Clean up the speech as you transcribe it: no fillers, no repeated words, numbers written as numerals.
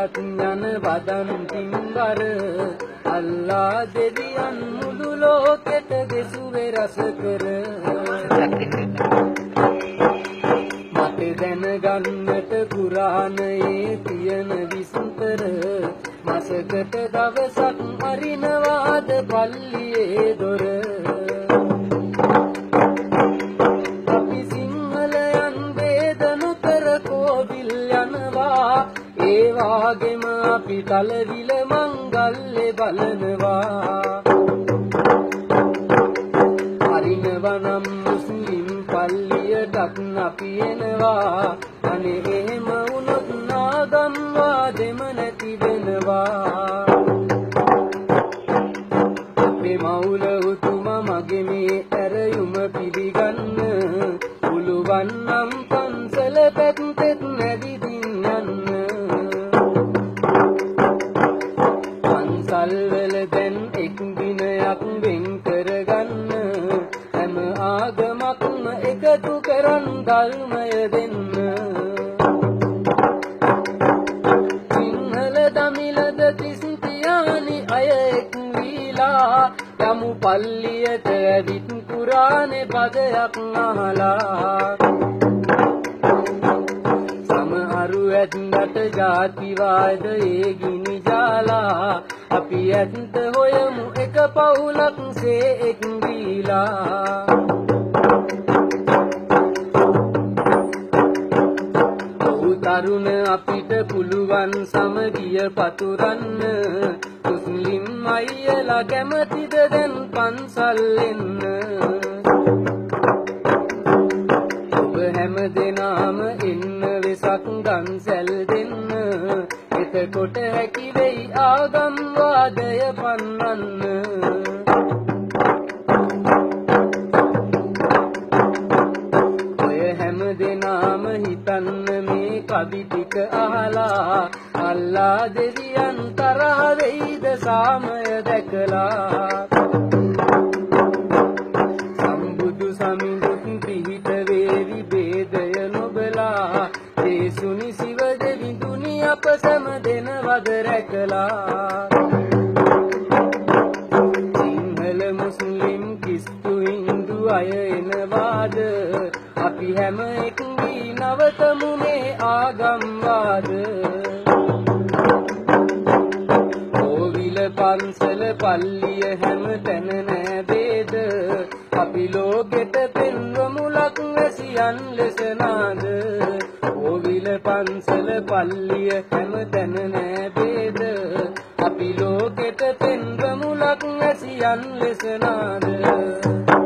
පියත් යන වදන් පින්බර අල්ලා දෙවියන් මුළු ලෝකෙට දෙසුවේ රස කර මට දැනගන්නට කුරානයේ තියෙන විස්තර මසකට දවසක් අරිනවාද පල්ලියේ දොර අපි සිංහලයන් වේදන කර කෝවිල් යනවා ඒ වාගෙම අපි තලවිල මංගල්ලේ බලනවා අරිනවනම් මුස්ලිම් පල්ලියටත් අපි එනවා අනේ එහෙම වුණොත් නාගම් වාදෙම නැති වෙනවා අපේ මවුල උතුමා මගේ මේ ඇරයුම පිළිගන්න පුළුවන් නම් පන්සල පැත්තෙත් නැවිදින් යන්න පන්සල් වල දැන් එක් දිනයක් වෙන් කරගන්න හැම ආගමක්ම එකතු කරන් ධර්මය දෙන්න සිංහල දමිලද ක්‍රිස්තියානි අය එක් වීලා යමු පල්ලියට ඇවිත් කුරානේ පදයක් අහලා සමහරු ඇත්තට ජාතිවාද ඒ ගිනි ජාලා අපි ඇත්ත හොයමු එක පවුලක් සේ එක් වීලා තරුණ අපිට පුළුවන් සමගිය පතුරන්න මුස්ලිම් අයියලා කැමතිද දැන් පන්සල් එන්න ඔබ හැම දෙනාම එන්න වෙසක් දන්සැල් දෙන්න එතකොට හැකි වෙයි ආගම් වාදය පන්නන්න ඔය හැම දෙනාම හිතන්න මේ කවි ටික අහලා අල්ලා දෙවියන් තරහ වෙයිද සාමය දැකලා සම්බුදු සමිඳුත් පිහිට වේවි ભેදය නොබලා දේසුනි සිව දෙවිඳුනි අප සැම දෙනවද රැකලා සිංහල මුස්ලිම් ක්‍රිස්තු හින්දු අය එනවාද අපි හැම එක්වී නවතමු මේ ආගම්වාද කෝවිල පන්සල පල්ලිය හැම තැන නෑ වේද අපි ලෝකෙට පෙන්වමු ලක් වැසියන් ලෙස නාද කෝවිල පන්සල පල්ලිය හැම තැන නෑ වේද අපි ලෝකෙට පෙන්වමු ලක් වැසියන් ලෙස නාද